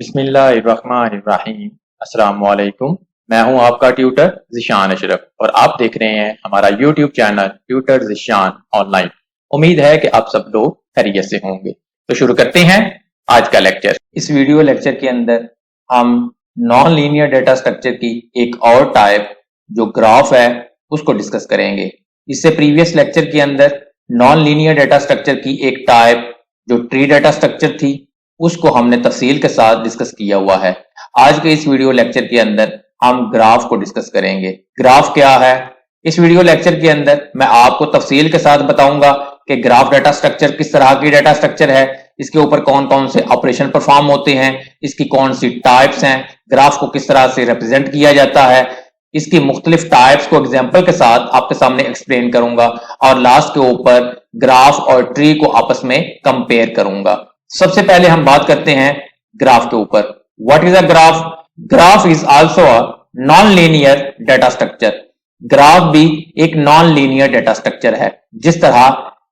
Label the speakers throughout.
Speaker 1: बिस्मिल्लाहिर्रहमानिर्रहीम। अस्सलाम वालेकुम। मैं हूं आपका ट्यूटर ज़िशान अशरफ और आप देख रहे हैं हमारा YouTube channel tutor Zeeshan online. उम्मीद है कि आप सब लोग खैरियत से होंगे। तो शुरू करते हैं आज का लेक्चर। इस वीडियो लेक्चर के अंदर हम नॉन लीनियर डेटा स्ट्रक्चर की एक और टाइप जो ग्राफ है उसको डिस्कस करेंगे। इससे प्रीवियस लेक्चर के अंदर नॉन लीनियर डेटा स्ट्रक्चर की एक टाइप जो ट्री डेटा स्ट्रक्चर थी उसको हमने तफसील के साथ डिस्कस किया हुआ है। आज के इस वीडियो लेक्चर के अंदर हम ग्राफ को डिस्कस करेंगे। ग्राफ क्या है? इस वीडियो लेक्चर के अंदर मैं आपको तफसील के साथ बताऊंगा कि ग्राफ डेटा स्ट्रक्चर किस तरह की डेटा स्ट्रक्चर है, इसके ऊपर कौन कौन से ऑपरेशन परफॉर्म होते हैं, इसकी कौन सी टाइप्स हैं, ग्राफ को किस तरह से रिप्रेजेंट किया जाता है, इसकी मुख्तलिफ टाइप्स को एग्जाम्पल के साथ आपके सामने एक्सप्लेन करूंगा और लास्ट के ऊपर ग्राफ और ट्री को आपस में कंपेयर करूंगा। सबसे पहले हम बात करते हैं ग्राफ के ऊपर। What is a graph? Graph is also a non linear data structure. Graph भी एक नॉन लीनियर डेटा स्ट्रक्चर है, जिस तरह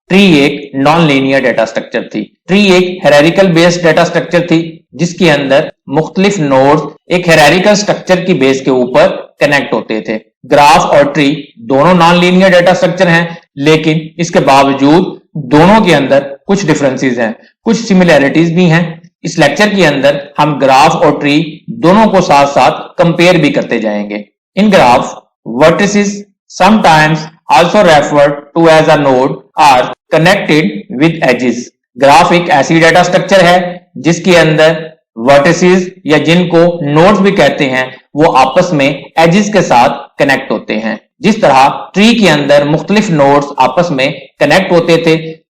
Speaker 1: ट्री एक नॉन लीनियर डेटा स्ट्रक्चर थी। ट्री एक हायरार्किकल बेस्ड डेटा स्ट्रक्चर थी जिसके अंदर मुख्तलिफ नोड्स एक हायरार्किकल स्ट्रक्चर की बेस के ऊपर कनेक्ट होते थे। ग्राफ और ट्री दोनों नॉन लीनियर डेटा स्ट्रक्चर हैं, लेकिन इसके बावजूद दोनों के अंदर कुछ डिफरेंसेस हैं, कुछ सिमिलैरिटीज भी हैं। इस लेक्चर के अंदर हम ग्राफ और ट्री दोनों को साथ साथ कंपेयर भी करते जाएंगे। इन graph vertices sometimes also referred to as a node are connected with edges। Graph एक ऐसी डेटा स्ट्रक्चर है जिसके अंदर वर्टिसेस या जिनको नोड्स भी कहते हैं वो आपस में एजेस के साथ कनेक्ट होते हैं। जिस तरह ट्री के अंदर मुख्तलिफ नोड्स आपस में कनेक्ट होते थे,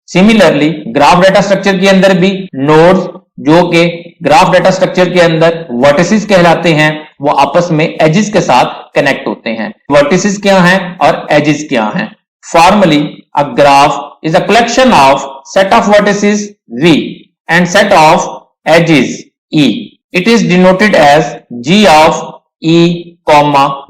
Speaker 1: सिमिलरली ग्राफ डेटा स्ट्रक्चर के अंदर भी नोड्स जो कि ग्राफ डेटा स्ट्रक्चर के अंदर वर्टिसेस कहलाते हैं वो आपस में एजेस के साथ कनेक्ट होते हैं। वर्टिसेस क्या हैं और एजेस क्या हैं? Formally a graph is a collection of set of vertices V and set of edges E. It is denoted as G of E,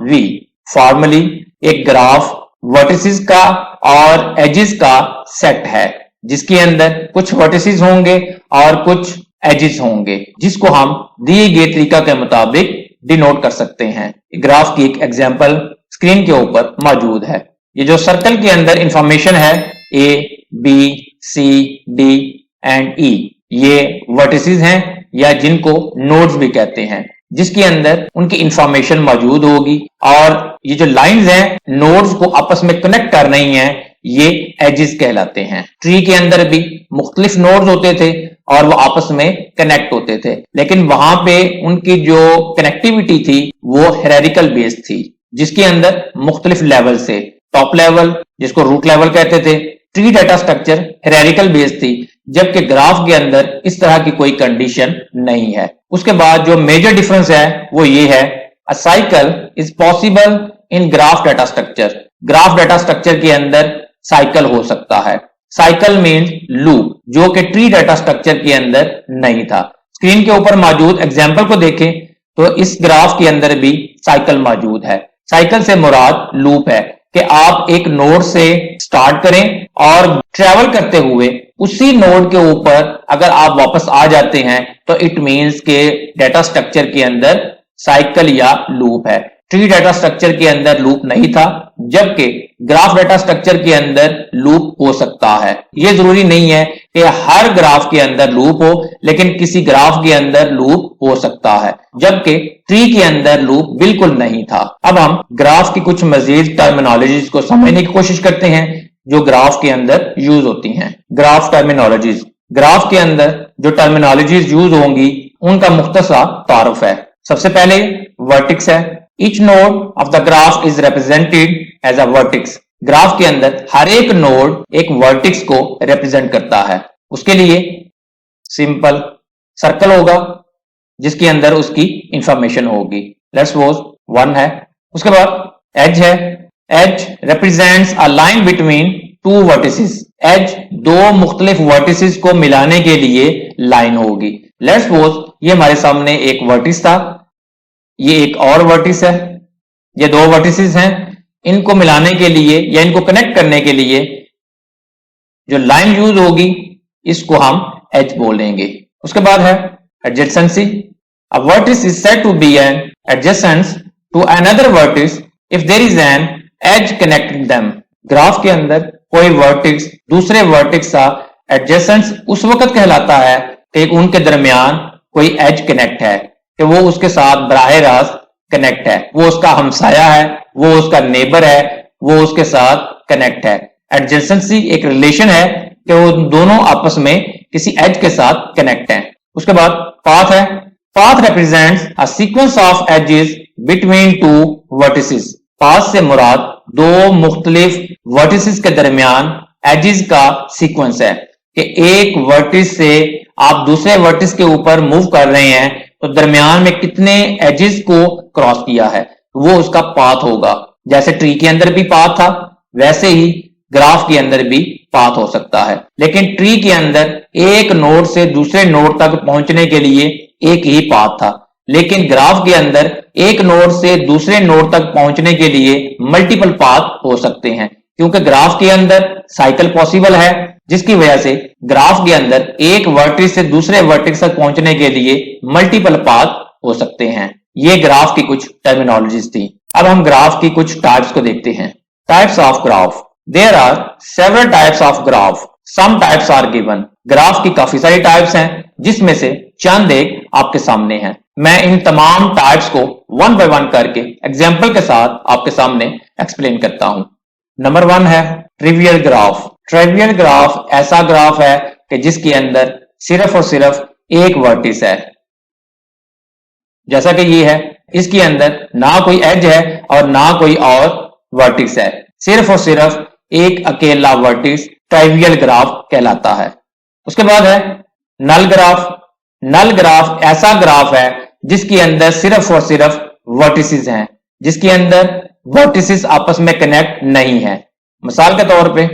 Speaker 1: V. Formally एक ग्राफ वर्टिसेस का और एजेस का सेट है जिसके अंदर कुछ वर्टिसेस होंगे और कुछ एजेस होंगे, जिसको हम दिए गए तरीका के मुताबिक डिनोट कर सकते हैं। ग्राफ की एक एग्जांपल स्क्रीन के ऊपर मौजूद है। ये जो सर्कल के अंदर इंफॉर्मेशन है A, B, C, D and E, ये वर्टिसेस हैं या जिनको नोड्स भी कहते हैं, जिसके अंदर उनकी इंफॉर्मेशन मौजूद होगी और ये जो लाइंस हैं नोड्स को आपस में कनेक्ट कर रही हैं, ये एजेस कहलाते हैं। ट्री के अंदर भी मुख्तलिफ नोड्स होते थे और वो आपस में कनेक्ट होते थे, लेकिन वहां पे उनकी जो कनेक्टिविटी थी वो हायरार्किकल बेस्ड थी, जिसके अंदर मुख्तलिफ लेवल से टॉप लेवल जिसको रूट लेवल कहते थे। Tree data structure hierarchical based थी, जबकि ग्राफ के अंदर इस तरह की कोई कंडीशन नहीं है। उसके बाद जो मेजर डिफरेंस है वो ये है, अ cycle is possible in graph data structure. Graph data structure के अंदर साइकिल हो सकता है। साइकिल मीन्स लूप, जो कि ट्री डेटा स्ट्रक्चर के अंदर नहीं था। स्क्रीन के ऊपर मौजूद एग्जाम्पल को देखें तो इस ग्राफ के अंदर भी साइकिल मौजूद है। साइकिल से मुराद लूप है कि आप एक नोड से स्टार्ट करें और ट्रेवल करते हुए उसी नोड के ऊपर अगर आप वापस आ जाते हैं तो इट मीन्स के डेटा स्ट्रक्चर के अंदर साइकिल या लूप है। ट्री डेटा स्ट्रक्चर के अंदर लूप नहीं था, जबकि ग्राफ डेटा स्ट्रक्चर के अंदर लूप हो सकता है। यह जरूरी नहीं है कि हर ग्राफ के अंदर लूप हो, लेकिन किसी ग्राफ के अंदर लूप हो सकता है, जबकि ट्री के अंदर लूप बिल्कुल नहीं था। अब हम ग्राफ की कुछ मजीद टर्मिनोलॉजीज को समझने की कोशिश करते हैं जो ग्राफ के अंदर यूज होती हैं। ग्राफ टर्मिनोलॉजीज, ग्राफ के अंदर जो टर्मिनोलॉजीज यूज होंगी उनका मुख्तसर तारुफ है। सबसे पहले वर्टिक्स है। Each node of the graph is represented as a vertex। Graph के अंदर हर एक नोड एक वर्टिक्स को रिप्रेजेंट करता है। उसके लिए सिंपल सर्कल होगा जिसके अंदर उसकी इंफॉर्मेशन होगी। लेट्स सपोज 1 है। उसके बाद एज है। Edge represents a line between two vertices. Edge दो मुख्तलिफ वर्टिसेस को मिलाने के लिए लाइन होगी। लेट्स सपोज ये हमारे सामने एक वर्टिस था, ये एक और वर्टिस है, ये दो वर्टिसेस हैं। इनको मिलाने के लिए या इनको कनेक्ट करने के लिए जो लाइन यूज होगी इसको हम एज बोलेंगे। उसके बाद है adjacency.
Speaker 2: A vertex is said to be an adjacent to another vertex if there is an edge connecting them. Graph के अंदर कोई वर्टेक्स दूसरे वर्टेक्स का एडजेसेंट उस वक्त कहलाता है कि उनके दरमियान कोई एज कनेक्ट है, कि वो उसके साथ बराह रास्त कनेक्ट है, वो उसका हमसाया है, वो उसका नेबर है, वो उसके साथ कनेक्ट है। एडजेसेंसी एक रिलेशन है कि वो दोनों आपस में किसी एज के साथ कनेक्ट हैं। उसके बाद पाथ है। Path represents a sequence of edges between two vertices. Path से मुराद दो मुख्तलिफ वर्टिसेस के दरमियान एजेस का सीक्वेंस है कि एक वर्टिस से आप दूसरे वर्टिस के ऊपर मूव कर रहे हैं तो दरमियान में कितने एजेस को क्रॉस किया है, वो उसका पाथ होगा। जैसे ट्री के अंदर भी पाथ था, वैसे ही ग्राफ के अंदर भी पाथ हो सकता है। लेकिन ट्री के अंदर एक नोड से दूसरे नोड तक पहुंचने के लिए एक ही पाथ था, लेकिन ग्राफ के अंदर एक नोड से दूसरे नोड तक पहुंचने के लिए मल्टीपल पाथ हो सकते हैं, क्योंकि ग्राफ के अंदर साइकिल पॉसिबल है, जिसकी वजह से ग्राफ के अंदर एक वर्टेक्स से दूसरे वर्टेक्स तक पहुंचने के लिए मल्टीपल पाथ हो सकते हैं। ये ग्राफ की कुछ टर्मिनोलॉजीज थी। अब हम ग्राफ की कुछ टाइप्स को देखते हैं। Types of graph. There are several types of graph, some types are given. Graph की काफी सारी टाइप्स हैं, जिसमें से चंद एक आपके सामने हैं। मैं इन तमाम टाइप्स को वन बाय वन करके एग्जाम्पल के साथ आपके सामने एक्सप्लेन करता हूं। नंबर 1 है ट्रिवियल ग्राफ। ट्रिवियल ग्राफ ऐसा ग्राफ है कि जिसके अंदर सिर्फ और सिर्फ एक वर्टिस है, जैसा कि ये है। इसके अंदर ना कोई एज है और ना कोई और वर्टिस है, सिर्फ और सिर्फ एक अकेला वर्टिस ट्रिवियल ग्राफ कहलाता है। उसके बाद है नल ग्राफ। नल ग्राफ ऐसा ग्राफ है जिसके अंदर सिर्फ और सिर्फ वर्टिसेस हैं, जिसके अंदर वर्टिसेस आपस में कनेक्ट नहीं है। मिसाल के तौर पे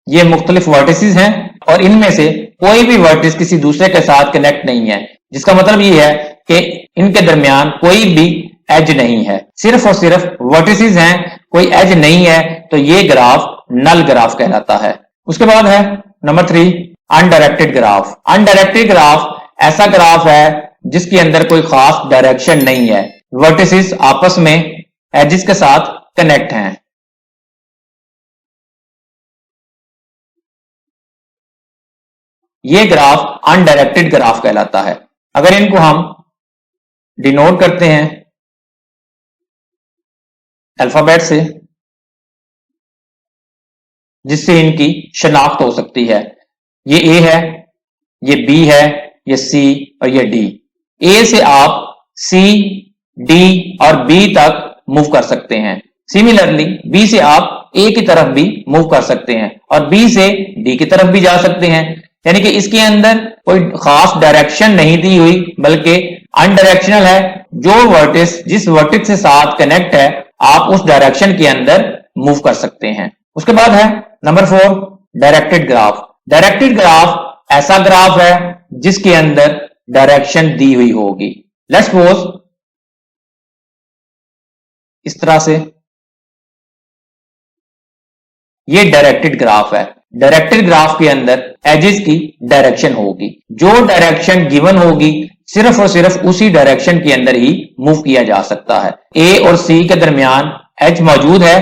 Speaker 2: ये मुख्तलिफ वर्टिसेस हैं और इनमें से कोई भी वर्टिस किसी दूसरे के साथ कनेक्ट नहीं है, जिसका मतलब ये है कि इनके दरमियान कोई भी एज नहीं है, सिर्फ और सिर्फ वर्टिसेस हैं, कोई एज नहीं है, तो ये ग्राफ नल ग्राफ कहलाता है। उसके बाद है number 3 undirected graph. Undirected graph ऐसा ग्राफ है जिसके अंदर कोई खास डायरेक्शन नहीं है, वर्टिसेस आपस में एजेस के साथ कनेक्ट हैं। ये ग्राफ अनडायरेक्टेड ग्राफ कहलाता है। अगर इनको हम डिनोट करते हैं अल्फाबेट से, जिससे इनकी शनाख्त हो सकती है। ये ए है, ये बी है, ये सी और ये डी। ए से आप सी, डी और बी तक मूव कर सकते हैं। सिमिलरली बी से आप ए की तरफ भी मूव कर सकते हैं और बी से डी की तरफ भी जा सकते हैं। यानी कि इसके अंदर कोई खास डायरेक्शन नहीं दी हुई, बल्कि अनडायरेक्शनल है। जो वर्टिस जिस वर्टिस के साथ कनेक्ट है, आप उस डायरेक्शन के अंदर मूव कर सकते हैं। उसके बाद है number 4 directed graph. Directed graph ऐसा ग्राफ है जिसके अंदर डायरेक्शन दी हुई होगी। लेट्स सपोज इस तरह से ये डायरेक्टेड ग्राफ है। डायरेक्टेड ग्राफ के अंदर एजेस की डायरेक्शन होगी, जो डायरेक्शन गिवन होगी सिर्फ और सिर्फ उसी डायरेक्शन के अंदर ही मूव किया जा सकता है। ए और सी के दरमियान एज मौजूद है,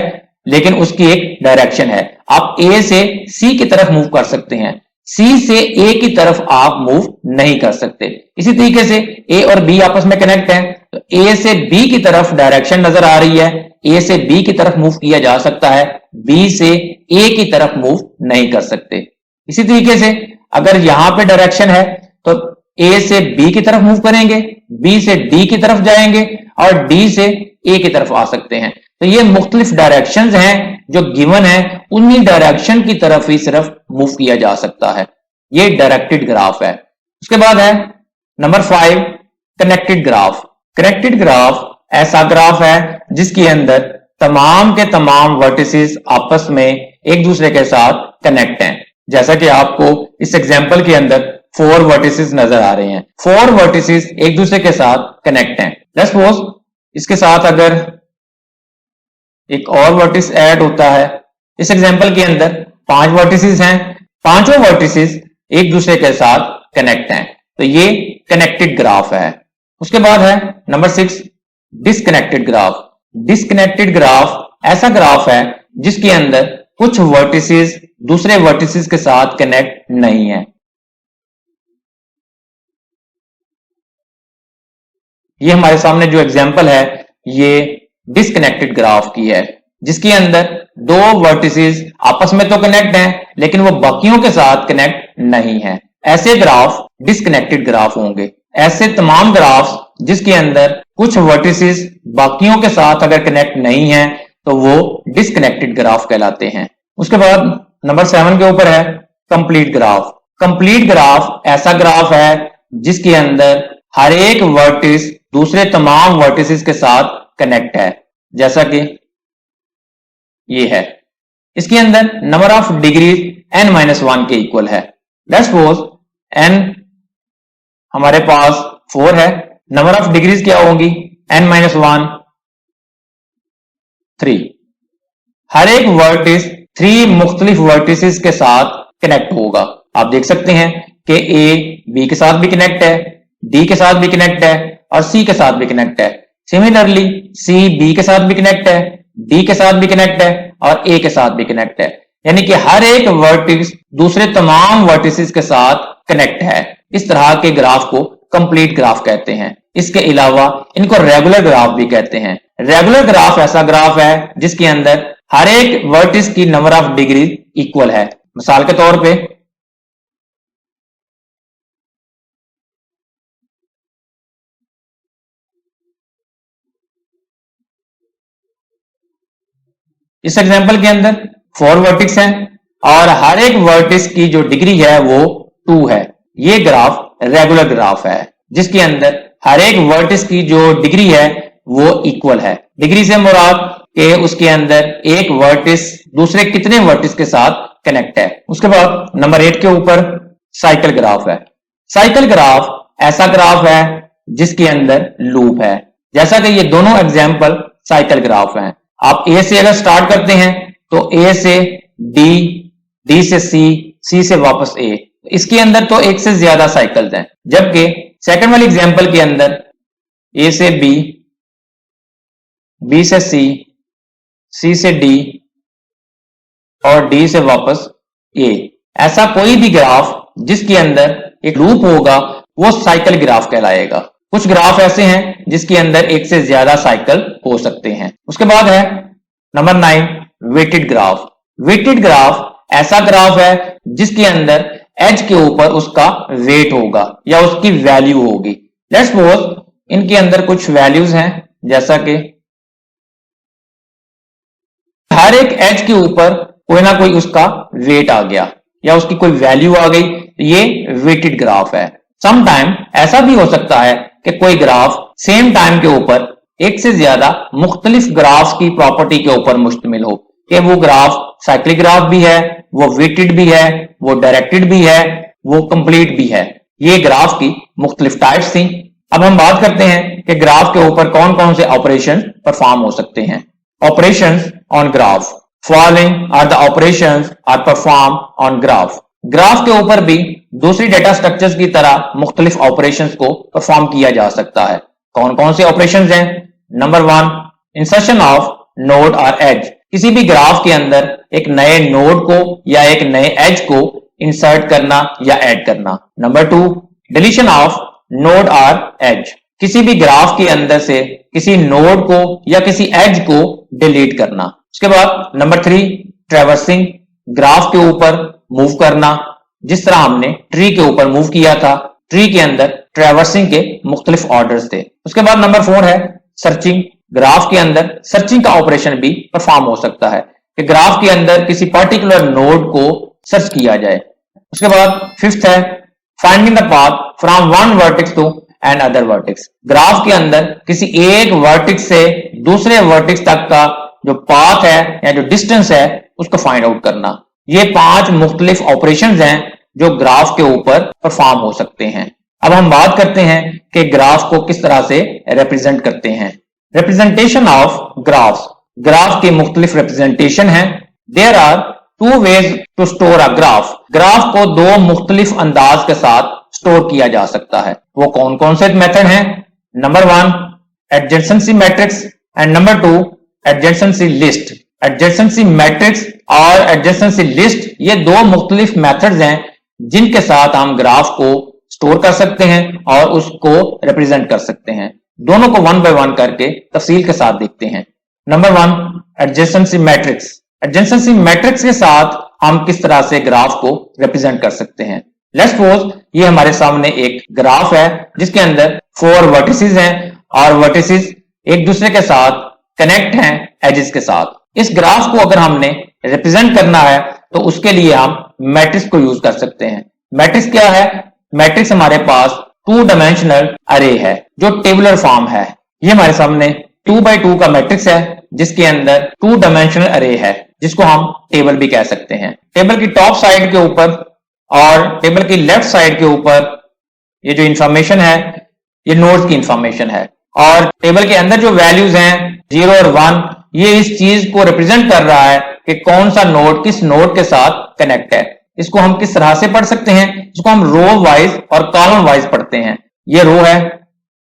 Speaker 2: लेकिन उसकी एक डायरेक्शन है। आप ए से सी की तरफ मूव कर सकते हैं, सी से ए की तरफ आप मूव नहीं कर सकते। इसी तरीके से ए और बी आपस में कनेक्ट हैं, तो ए से बी की तरफ डायरेक्शन नजर आ रही है, ए से बी की तरफ मूव किया जा सकता है, बी से ए की तरफ मूव नहीं कर सकते। इसी तरीके से अगर यहां पे डायरेक्शन है तो ए से बी की तरफ मूव करेंगे, बी से डी की तरफ जाएंगे और डी से ए की तरफ आ सकते हैं। तो ये मुख्तलिफ डायरेक्शंस हैं जो गिवन है, उन्हीं डायरेक्शन की तरफ ही सिर्फ मूव किया जा सकता है। ये डायरेक्टेड ग्राफ है। उसके बाद है number 5 connected graph. Connected graph ऐसा ग्राफ है जिसके अंदर तमाम के तमाम वर्टिसेस आपस में एक दूसरे के साथ कनेक्ट हैं। जैसा कि आपको इस एग्जांपल के अंदर 4 वर्टिसेस नजर आ रहे हैं। 4 वर्टिसेस एक दूसरे के साथ कनेक्ट हैं। लेट्स सपोज इसके साथ अगर एक और वर्टिस ऐड होता है, इस एग्जांपल के अंदर 5 वर्टिसेस हैं, पांचों वर्टिसेस एक दूसरे के साथ कनेक्ट हैं। तो ये कनेक्टेड ग्राफ है। उसके बाद है number 6 disconnected graph. Disconnected graph ऐसा ग्राफ है जिसके अंदर कुछ वर्टिसेस दूसरे वर्टिसेस के साथ कनेक्ट नहीं है। ये हमारे सामने जो एग्जांपल है ये डिस्कनेक्टेड ग्राफ की है, जिसके अंदर दो वर्टिसेस आपस में तो कनेक्ट हैं लेकिन वो बाकियों के साथ कनेक्ट नहीं है। ऐसे ग्राफ डिस्कनेक्टेड ग्राफ होंगे। ऐसे तमाम ग्राफ्स जिसके अंदर कुछ वर्टिसेस बाकियों के साथ अगर कनेक्ट नहीं है तो वो डिस्कनेक्टेड ग्राफ कहलाते हैं। उसके बाद नंबर 7 के ऊपर है कंप्लीट ग्राफ। कंप्लीट ग्राफ ऐसा ग्राफ है जिसके अंदर हर एक वर्टिस दूसरे तमाम वर्टिसेस के साथ कनेक्ट है, जैसा कि ये है। इसके अंदर नंबर ऑफ डिग्रीज n-1 के इक्वल है। लेट्स सपोज n हमारे पास 4 है, नंबर ऑफ डिग्रीज क्या होंगी n-1 3। हर एक वर्टिस 3 मुख्तलिफ वर्टिसेस के साथ कनेक्ट होगा। आप देख सकते हैं कि A B के साथ भी कनेक्ट है, D के साथ भी कनेक्ट है और C के साथ भी कनेक्ट है। सिमिलरली C B के साथ भी कनेक्ट है, D के साथ भी कनेक्ट है और A के साथ भी कनेक्ट है। यानी कि हर एक वर्टिस दूसरे तमाम वर्टिसेस के साथ कनेक्ट है। इस तरह के ग्राफ को कंप्लीट ग्राफ कहते हैं। इसके अलावा इनको रेगुलर ग्राफ भी कहते हैं। रेगुलर ग्राफ ऐसा ग्राफ है जिसके अंदर हर एक वर्टिस की नंबर ऑफ डिग्री इक्वल है। मिसाल के तौर पे इस एग्जांपल के अंदर 4 वर्टिक्स हैं और हर एक वर्टिस की जो डिग्री है वो 2 है। ये ग्राफ रेगुलर ग्राफ है जिसके अंदर हर एक वर्टिस की जो डिग्री है वो इक्वल है। डिग्री से मुराद के उसके अंदर एक वर्टिस दूसरे कितने वर्टिस के साथ कनेक्ट है। उसके बाद नंबर 8 के ऊपर साइकिल ग्राफ है। साइकिल ग्राफ ऐसा ग्राफ है जिसके अंदर लूप है, जैसा कि ये दोनों एग्जाम्पल साइकिल ग्राफ हैं। आप A से अगर स्टार्ट करते हैं तो A से D, D से C, C से वापस A। इसके अंदर तो एक से ज्यादा साइकिल्स हैं, जबकि सेकंड वाली एग्जांपल के अंदर A से B, B से C, C से D और D से वापस A। ऐसा कोई भी ग्राफ जिसके अंदर एक लूप होगा वो साइकिल ग्राफ कहलाएगा। कुछ ग्राफ ऐसे हैं जिसके अंदर एक से ज्यादा साइकिल हो सकते हैं। उसके बाद है number 9 weighted graph. Weighted graph ऐसा ग्राफ है जिसके अंदर एज के ऊपर उसका वेट होगा या उसकी वैल्यू होगी। लेट्स सपोज इनके अंदर कुछ वैल्यूज हैं, जैसा कि हर एक एज के ऊपर कोई ना कोई उसका वेट आ गया या उसकी कोई वैल्यू आ गई, ये वेटेड ग्राफ है। सम टाइम ऐसा भी हो सकता है कि कोई ग्राफ सेम टाइम के ऊपर एक से ज्यादा मुख्तलिफ ग्राफ्स की प्रॉपर्टी के ऊपर मुश्तमिल हो, कि वो ग्राफ साइक्लिक ग्राफ भी है, वो वेटेड भी है, वो डायरेक्टेड भी है, वो कंप्लीट भी है। ये ग्राफ की मुख्तलिफ टाइप्स थी। अब हम बात करते हैं कि ग्राफ के ऊपर कौन कौन से ऑपरेशन परफॉर्म हो सकते हैं। Operations on graph. Following are the operations are perform on graph. Graph के ऊपर भी दूसरी डेटा स्ट्रक्चर्स की तरह मुख्तलिफ ऑपरेशंस को परफॉर्म किया जा सकता है। कौन कौन से ऑपरेशंस हैं? नंबर 1 इंसर्शन ऑफ नोड और एज। किसी भी ग्राफ के अंदर एक नए नोड को या एक नए एज को इंसर्ट करना या ऐड करना। नंबर 2 डिलीशन ऑफ नोड और एज। किसी भी ग्राफ के अंदर से किसी नोड को या किसी एज को डिलीट करना। उसके बाद नंबर 3 ट्रैवर्सिंग। ग्राफ के ऊपर मूव करना, जिस तरह हमने ट्री के ऊपर मूव किया था। ट्री के अंदर ट्रैवर्सिंग के मुख्तलिफ ऑर्डर्स थे। उसके बाद नंबर 4 है सर्चिंग। ग्राफ के अंदर सर्चिंग का ऑपरेशन भी परफॉर्म हो सकता है कि ग्राफ के अंदर किसी पर्टिकुलर नोड को सर्च किया जाए। उसके बाद 5th है finding the path from one vertex to another vertex. Graph के अंदर किसी एक वर्टेक्स से दूसरे वर्टेक्स तक का जो पाथ है या जो डिस्टेंस है उसको फाइंड आउट करना। ये 5 मुख्तलिफ ऑपरेशंस हैं जो ग्राफ के ऊपर परफॉर्म हो सकते हैं। अब हम बात करते हैं कि ग्राफ को किस तरह से रिप्रेजेंट करते हैं। Representation of graphs. ग्राफ के मुख्तलिफ रिप्रेजेंटेशन हैं। There are 2 ways to store a graph. Graph को 2 मुख्तलिफ अंदाज के साथ स्टोर किया जा सकता है। वो कौन कौन से मेथड हैं? Number 1 adjacency matrix and number 2 adjacency list. Adjacency matrix और एडजेसेंसी लिस्ट ये दो मुख्तलिफ मेथड्स हैं जिनके साथ हम ग्राफ को स्टोर कर सकते हैं और उसको रिप्रेजेंट कर सकते हैं। दोनों को वन बाय वन करके तफसील के साथ देखते हैं। Number 1 adjacency matrix. Adjacency matrix के साथ हम किस तरह से ग्राफ को रिप्रेजेंट कर सकते हैं? लेट्स सपोज ये हमारे सामने एक ग्राफ है जिसके अंदर 4 वर्टिसेस हैं और वर्टिसेस एक दूसरे के साथ कनेक्ट हैं एजेस के साथ। इस ग्राफ को अगर हमने रिप्रेजेंट करना है तो उसके लिए हम मैट्रिक्स को यूज कर सकते हैं। मैट्रिक्स क्या है? मैट्रिक्स हमारे पास 2 डायमेंशनल अरे है जो टेबुलर फॉर्म है। ये हमारे सामने 2 by 2 का मैट्रिक्स है जिसके अंदर 2 डायमेंशनल अरे है जिसको हम टेबल भी कह सकते हैं। टेबल की टॉप साइड के ऊपर और टेबल की लेफ्ट साइड के ऊपर ये जो इंफॉर्मेशन है ये नोड्स की इंफॉर्मेशन है और टेबल के अंदर जो वैल्यूज हैं 0 और 1 ये इस चीज को रिप्रेजेंट कर रहा है कि कौन सा नोड किस नोड के साथ कनेक्ट है। इसको हम किस तरह से पढ़ सकते हैं? इसको हम रो वाइज और कॉलम वाइज पढ़ते हैं। ये रो है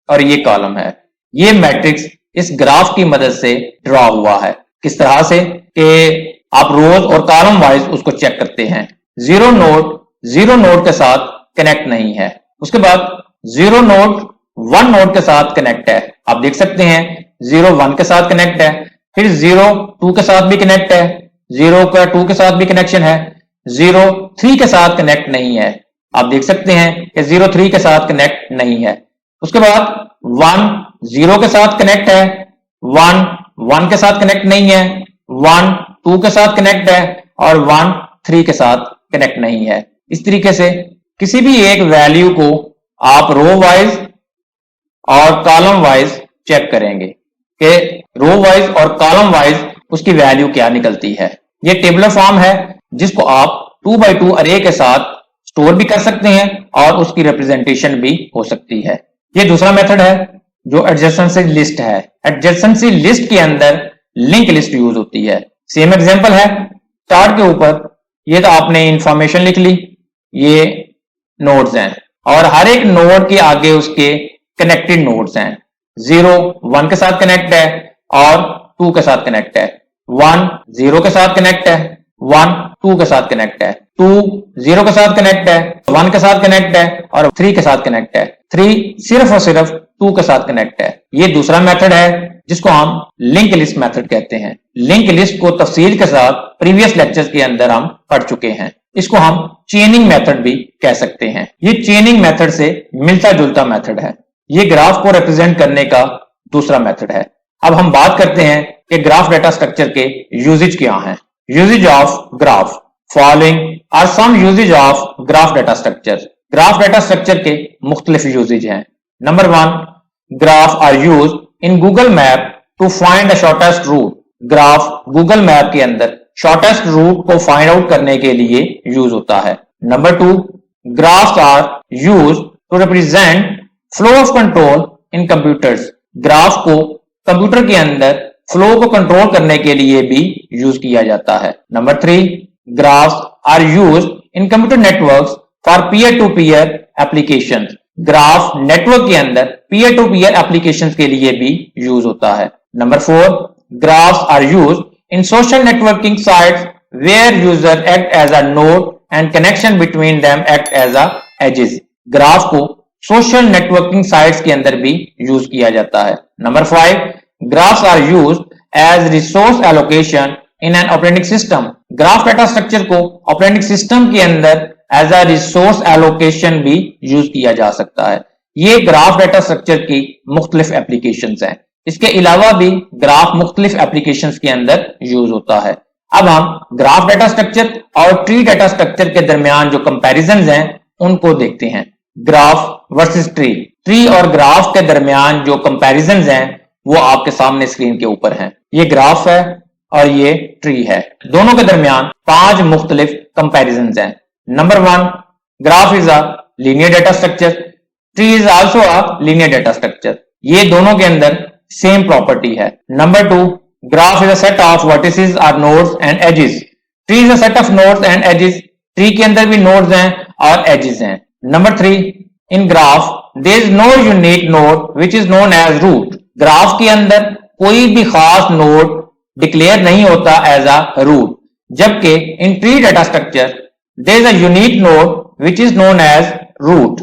Speaker 2: और ये कॉलम है। ये मैट्रिक्स इस ग्राफ की मदद से ड्रॉ हुआ है। किस तरह से कि आप रोज और कॉलम वाइज उसको चेक करते हैं। जीरो नोड के साथ कनेक्ट नहीं है। उसके बाद 0 नोड 1 नोड के साथ कनेक्ट है। आप देख सकते हैं 0 1 के साथ कनेक्ट है, फिर 0 2 के साथ भी कनेक्ट है, 0 का 2 के साथ भी कनेक्शन है, 0 3 के साथ कनेक्ट नहीं है। आप देख सकते हैं कि 0 3 के साथ कनेक्ट नहीं है। उसके बाद 1 0 के साथ कनेक्ट है, 1 1 के साथ कनेक्ट नहीं है, 1 2 के साथ कनेक्ट है और 1 3 के साथ कनेक्ट नहीं है। इस तरीके से किसी भी एक वैल्यू को आप रो वाइज और कॉलम वाइज चेक करेंगे कि रो वाइज और कॉलम वाइज उसकी वैल्यू क्या निकलती है। ये टेबुलर फॉर्म है जिसको आप 2 by 2 अरे के साथ स्टोर भी कर सकते हैं और उसकी रिप्रेजेंटेशन भी हो सकती है। ये दूसरा मेथड है जो एडजेसेंसी लिस्ट है। एडजेसेंसी लिस्ट के अंदर लिंक लिस्ट यूज होती है। सेम एग्जांपल है, स्टार्ट के ऊपर ये तो आपने इंफॉर्मेशन लिख ली, ये नोड्स हैं और हर एक नोड के आगे उसके कनेक्टेड नोड्स हैं। 0 1 के साथ कनेक्ट है और 2 के साथ कनेक्ट है, 1 0 के साथ कनेक्ट है, 1 2 के साथ कनेक्ट है, 2 0 के साथ कनेक्ट है, 1 के साथ कनेक्ट है और 3 के साथ कनेक्ट है, 3 सिर्फ और सिर्फ 2 के साथ कनेक्ट है। ये दूसरा मेथड है जिसको हम लिंक लिस्ट मेथड कहते हैं। लिंक लिस्ट को तफसील के साथ प्रीवियस लेक्चर्स के अंदर हम पढ़ चुके हैं। इसको हम चेनिंग मेथड भी कह सकते हैं। ये चेनिंग मेथड से मिलता जुलता मेथड है। ये ग्राफ को रिप्रेजेंट करने का दूसरा मेथड है। अब हम बात करते हैं कि ग्राफ डेटा स्ट्रक्चर के यूजेज क्या हैं। Uses of graph following are some uses of graph data structure. Graph data structure के मुख्तलिफ यूजेज हैं। Number 1, graph are use in Google map to find the shortest route. Graph Google map के अंदर shortest route को find out करने के लिए use होता है। Number 2, graphs are use to represent flow of control in computers. Graph को computer के अंदर फ्लो को कंट्रोल करने के लिए भी यूज किया जाता है। Number 3, graphs are use in computer networks for peer to peer applications. Graph network के अंदर पीयर टू पीयर एप्लीकेशंस के लिए भी यूज होता है। Number 4, graphs are use in social networking sites where user act as a node and connection between them act as a edges. Graph को social networking sites के अंदर भी use किया जाता है। Number 5, graphs are use as resource allocation in an operating system. Graph data structure को operating system के अंदर एज अ रिसोर्स एलोकेशन भी यूज किया जा सकता है। ये ग्राफ डेटा स्ट्रक्चर की मुख्तलिफ एप्लीकेशंस हैं। इसके अलावा भी ग्राफ मुख्तलिफ एप्लीकेशंस के अंदर यूज होता है। अब हम ग्राफ डेटा स्ट्रक्चर और ट्री डेटा स्ट्रक्चर के दरमियान जो कंपैरिजंस हैं उनको देखते हैं। Graph versus tree. ट्री और ग्राफ के दरमियान जो कंपैरिजंस हैं वो आपके सामने स्क्रीन के ऊपर हैं। ये ग्राफ है और ये ट्री है। दोनों के दरमियान 5 मुख्तलिफ कंपैरिजंस हैं। Number 1, graph is a linear data structure, tree is also a linear data structure. ये दोनों के अंदर सेम प्रॉपर्टी है। Number 2, graph is a set of vertices or nodes and edges. Tree is a set of nodes and edges. Tree के अंदर भी nodes हैं और एजेस हैं। Number 3, in graph there is no unique node which is known as root. Graph के अंदर कोई भी खास नोड डिक्लेयर नहीं होता एज अ रूट, जबकि in tree data structure there is a unique node which is known as root.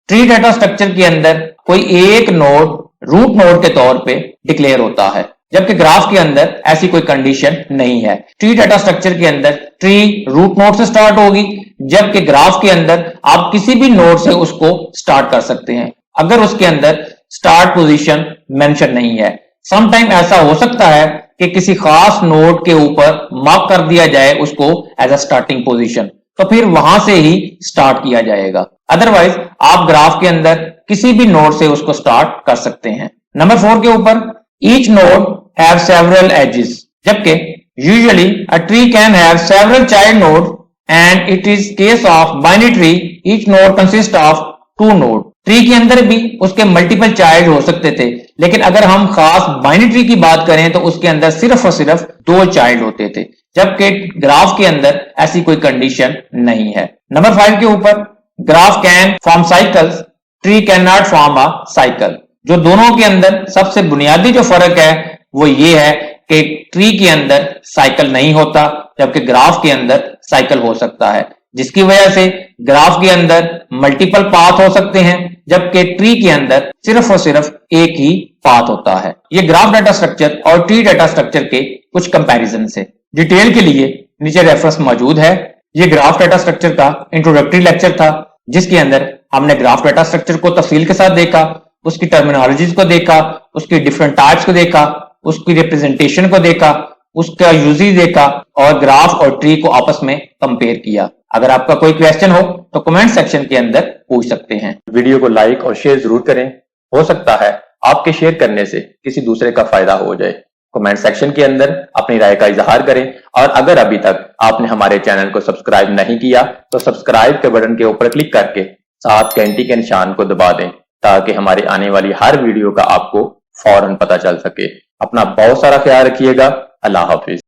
Speaker 2: Tree data structure के अंदर कोई एक नोड रूट नोड के तौर पे डिक्लेयर होता है, जबकि ग्राफ के अंदर ऐसी कोई कंडीशन नहीं है. ट्री डाटा स्ट्रक्चर के अंदर ट्री रूट नोड से स्टार्ट होगी, जबकि ग्राफ के अंदर आप किसी भी नोड से उसको स्टार्ट कर सकते हैं अगर उसके अंदर स्टार्ट पोजीशन मेंशन नहीं है. समटाइम ऐसा हो सकता है कि किसी खास नोड के ऊपर मार्क कर दिया जाए उसको एज अ स्टार्टिंग पोजीशन, तो फिर वहां से ही स्टार्ट किया जाएगा. अदरवाइज आप ग्राफ के अंदर किसी भी नोड से उसको स्टार्ट कर सकते हैं. नंबर 4 के ऊपर each node have several edges, जबकि usually a tree can have several child node and it is case of binary tree. Each node consist of 2 node. Tree के अंदर भी उसके मल्टीपल चाइल्ड हो सकते थे, लेकिन अगर हम खास बाइनरी ट्री की बात करें तो उसके अंदर सिर्फ और सिर्फ 2 चाइल्ड होते थे, जबकि ग्राफ के अंदर ऐसी कोई कंडीशन नहीं है. नंबर 5 के ऊपर graph can form cycles, tree can not form a cycle. जो दोनों के अंदर सबसे बुनियादी जो फर्क है वो ये है कि ट्री के अंदर साइकिल नहीं होता, जबकि ग्राफ के अंदर साइकिल हो सकता है, जिसकी वजह से ग्राफ के अंदर मल्टीपल पाथ हो सकते हैं, जबकि ट्री के अंदर सिर्फ और सिर्फ एक ही पाथ होता है. ये ग्राफ डाटा स्ट्रक्चर और ट्री डाटा स्ट्रक्चर के कुछ कंपैरिजन है. डिटेल के लिए नीचे रेफरेंस मौजूद है. ये ग्राफ डाटा स्ट्रक्चर का इंट्रोडक्टरी लेक्चर था, जिसके अंदर हमने ग्राफ डाटा स्ट्रक्चर को तफसील के साथ देखा, उसकी टर्मिनोलॉजीज को देखा, उसकी डिफरेंट टाइप्स को देखा, उसकी रिप्रेजेंटेशन को देखा, उसका यूजेज देखा और ग्राफ और ट्री को आपस में कंपेयर किया. अगर आपका कोई क्वेश्चन हो तो कमेंट सेक्शन के अंदर पूछ सकते हैं.
Speaker 1: वीडियो को लाइक और शेयर जरूर करें. हो सकता है आपके शेयर करने से किसी दूसरे का फायदा हो जाए. कमेंट सेक्शन के अंदर अपनी राय का इजहार करें और अगर अभी तक आपने हमारे चैनल को सब्सक्राइब नहीं किया तो सब्सक्राइब के बटन के ऊपर क्लिक करके साथ घंटी के निशान को दबा दें, ताकि हमारे आने वाली हर वीडियो का आपको फौरन पता चल सके. अपना बहुत सारा ख्याल रखिएगा. अल्लाह हाफिज.